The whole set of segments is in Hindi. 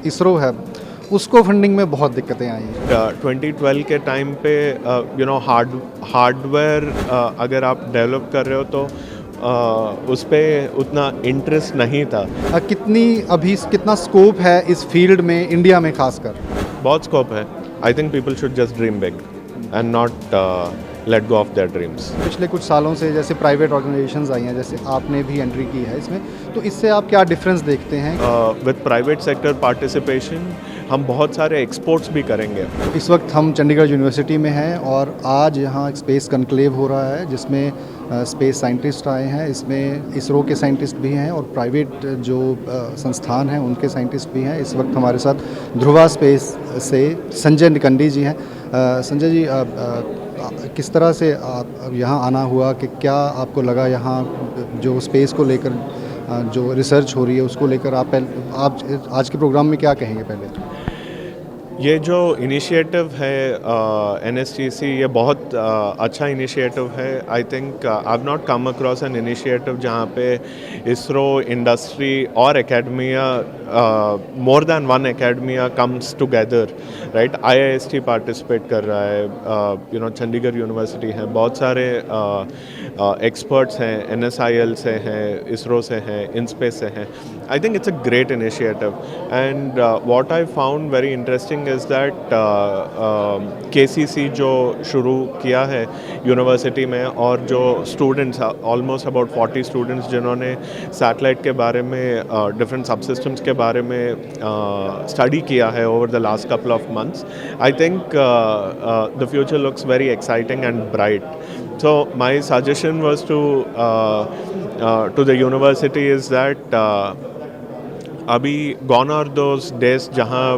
इसरो है उसको फंडिंग में बहुत दिक्कतें आई हैं। 2012 के टाइम पे हार्डवेयर अगर आप डेवलप कर रहे हो तो उस पर उतना इंटरेस्ट नहीं था। कितना स्कोप है इस फील्ड में इंडिया में खासकर? बहुत स्कोप है। I think people should just dream big and not let go of their dreams. पिछले कुछ सालों से जैसे प्राइवेट ऑर्गेनाइजेशंस आई हैं, जैसे आपने भी एंट्री की है इसमें, तो इससे आप क्या डिफरेंस देखते हैं? विद प्राइवेट सेक्टर पार्टिसिपेशन हम बहुत सारे एक्सपोर्ट्स भी करेंगे। इस वक्त हम चंडीगढ़ यूनिवर्सिटी में हैं और आज यहाँ एक स्पेस कॉन्क्लेव हो रहा है जिसमें स्पेस साइंटिस्ट आए हैं। इसमें इसरो के साइंटिस्ट भी हैं और प्राइवेट जो संस्थान हैं उनके साइंटिस्ट भी हैं। इस वक्त हमारे साथ ध्रुवा स्पेस से संजय निकंडी जी हैं। संजय जी, किस तरह से आप यहाँ आना हुआ कि क्या आपको लगा यहाँ जो स्पेस को लेकर जो रिसर्च हो रही है उसको लेकर आप आज के प्रोग्राम में क्या कहेंगे? पहले ये जो इनिशिएटिव है NSTC, ये बहुत अच्छा इनिशिएटिव है। I think I have not come across an initiative जहाँ पे इसरो, इंडस्ट्री और academia, more than one academia comes together, right. IIST participate कर रहा है, चंडीगढ़ यूनिवर्सिटी है, बहुत सारे एक्सपर्ट्स हैं, NSIL से हैं, इसरो से हैं, InSpace से हैं। I think it's a great initiative and what I found very interesting is that KCC जो शुरू किया है यूनिवर्सिटी में, और जो स्टूडेंट्स, ऑलमोस्ट अबाउट 40 स्टूडेंट्स जिन्होंने सैटेलाइट के बारे में, डिफरेंट सबसिस्टम्स के बारे में स्टडी किया है over the last couple of months, I think the future looks very exciting and bright. So my suggestion was to the university is that अभी गॉन आर दोज डेज जहाँ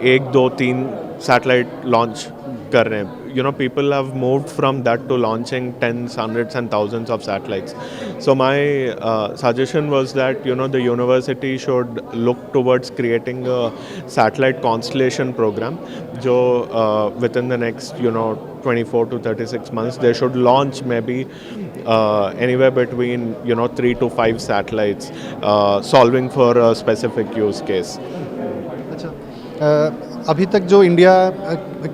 1, 2, 3 सैटेलाइट लॉन्च कर रहे हैं. People have moved from that to launching tens, hundreds and thousands of satellites. So my suggestion was that the university should look towards creating a satellite constellation program. जो within the next 24 to 36 months they should launch maybe anywhere between 3 to 5 satellites, solving for a specific use case. अच्छा, अभी तक जो इंडिया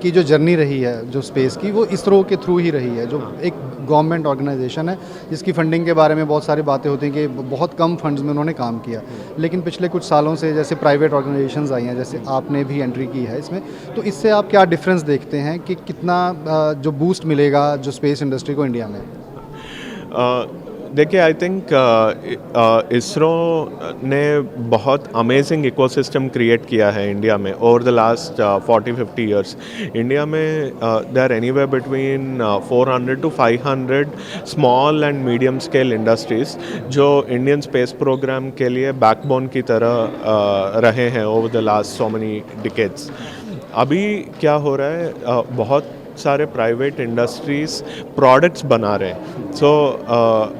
की जो जर्नी रही है जो स्पेस की, वो इसरो के थ्रू ही रही है, जो एक गवर्नमेंट ऑर्गेनाइजेशन है जिसकी फंडिंग के बारे में बहुत सारी बातें होती हैं कि बहुत कम फंड्स में उन्होंने काम किया. लेकिन पिछले कुछ सालों से जैसे प्राइवेट ऑर्गेनाइजेशंस आई हैं, जैसे आपने भी एंट्री की है इसमें, तो इससे आप क्या डिफरेंस देखते हैं कि कितना जो बूस्ट मिलेगा जो स्पेस इंडस्ट्री को इंडिया में? देखिए, आई थिंक इसरो ने बहुत अमेजिंग इकोसिस्टम क्रिएट किया है इंडिया में over the last 40-50 years. India में they are anywhere between 400 to 500 small and medium scale industries जो इंडियन स्पेस प्रोग्राम के लिए बैकबोन की तरह रहे हैं over the last so many decades. अभी क्या हो रहा है, बहुत सारे प्राइवेट इंडस्ट्रीज़ प्रोडक्ट्स बना रहे हैं. सो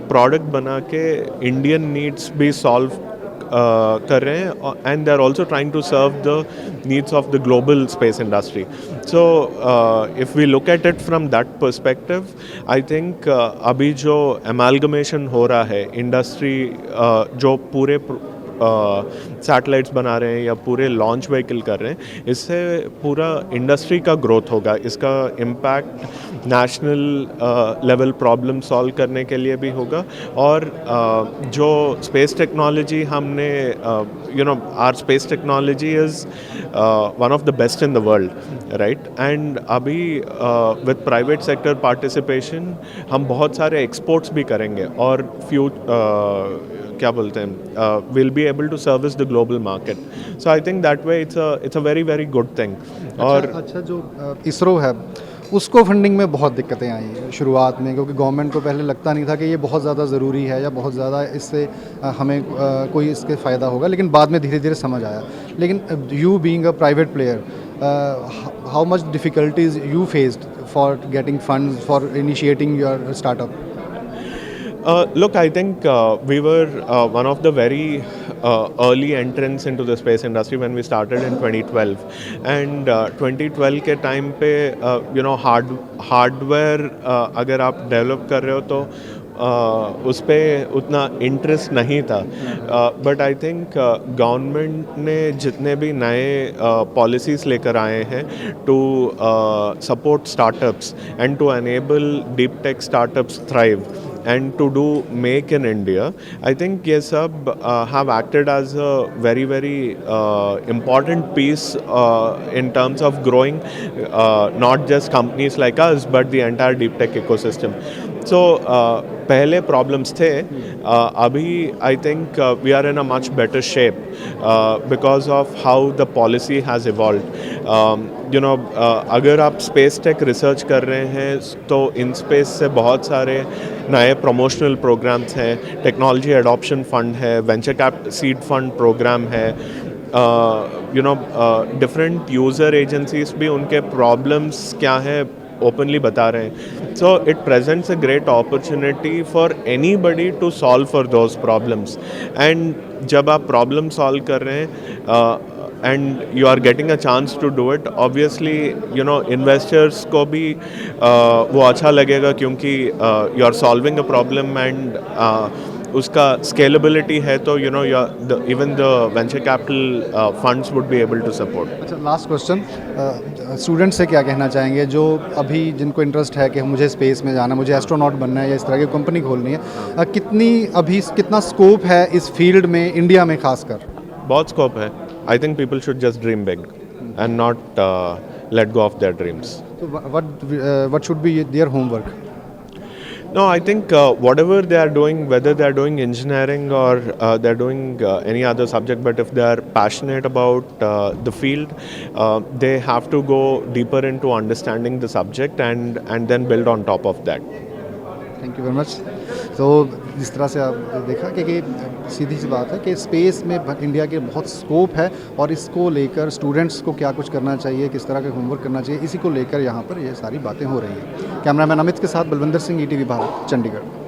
प्रोडक्ट बना के इंडियन नीड्स भी सॉल्व कर रहे हैं, and they are also trying to serve the needs of the global space industry. So if we look at it from that perspective, I think अभी जो एमालगमेशन हो रहा है इंडस्ट्री, जो पूरे सैटेलाइट्स बना रहे हैं या पूरे लॉन्च व्हीकल कर रहे हैं, इससे पूरा इंडस्ट्री का ग्रोथ होगा. इसका impact national level problem solve करने के लिए भी होगा. और जो स्पेस टेक्नोलॉजी हमने, our space technology is one of the best in the world, right. And अभी विद प्राइवेट सेक्टर पार्टिसिपेशन हम बहुत सारे एक्सपोर्ट्स भी करेंगे और क्या बोलते हैं, will be able to service the global market. So I think that way it's a very very good thing. और अच्छा, जो इसरो है उसको फंडिंग में बहुत दिक्कतें आई शुरुआत में, क्योंकि गवर्नमेंट को पहले लगता नहीं था कि ये बहुत ज़्यादा ज़रूरी है या बहुत ज़्यादा इससे हमें कोई इसके फ़ायदा होगा, लेकिन बाद में धीरे धीरे समझ आया. लेकिन you being a private player, how much difficulties you faced for getting funds for initiating your startup? Look, I think we were one of the very early entrants into the space industry when we started in 2012. And 2012 के टाइम पे हार्डवेयर अगर आप डेवलप कर रहे हो तो उस पर उतना इंटरेस्ट नहीं था, बट आई थिंक गवर्नमेंट ने जितने भी नए पॉलिसीज़ लेकर आए हैं to support startups and to enable deep tech startups thrive and to do make in India, I think ये सब have acted as a very important piece in terms of growing not just companies like us but the entire deep tech ecosystem. So पहले problems थे, अभी I think we are in a much better shape because of how the policy has evolved. अगर आप स्पेस टेक रिसर्च कर रहे हैं तो इन स्पेस से बहुत सारे नए प्रमोशनल प्रोग्राम्स हैं, टेक्नोलॉजी एडॉप्शन फंड है, venture cap seed fund program है, डिफरेंट यूज़र एजेंसीज भी उनके प्रॉब्लम्स क्या हैं ओपनली बता रहे हैं. So it presents a great opportunity for anybody to solve for those problems. And जब आप प्रॉब्लम सॉल्व कर रहे हैं and you are getting a chance to do it, obviously investors को भी वो अच्छा लगेगा क्योंकि you are solving a problem and उसका scalability है तो even the venture capital funds would be able to support. अच्छा, लास्ट क्वेश्चन, स्टूडेंट से क्या कहना चाहेंगे जो अभी जिनको इंटरेस्ट है कि मुझे स्पेस में जाना, मुझे एस्ट्रोनॉट बनना है या इस तरह की कंपनी खोलनी है, कितना स्कोप है इस फील्ड में इंडिया में खासकर? बहुत स्कोप है. I think people should just dream big and not let go of their dreams. So what should be their homework? No, I think whatever they are doing, whether they are doing engineering or they are doing any other subject, but if they are passionate about the field, they have to go deeper into understanding the subject and then build on top of that. Thank you very much. तो जिस तरह से आप देखा कि सीधी सी बात है कि स्पेस में इंडिया के बहुत स्कोप है और इसको लेकर स्टूडेंट्स को क्या कुछ करना चाहिए, किस तरह का होमवर्क करना चाहिए, इसी को लेकर यहाँ पर ये सारी बातें हो रही हैं. कैमरामैन अमित के साथ बलविंदर सिंह, ETV भारत, चंडीगढ़.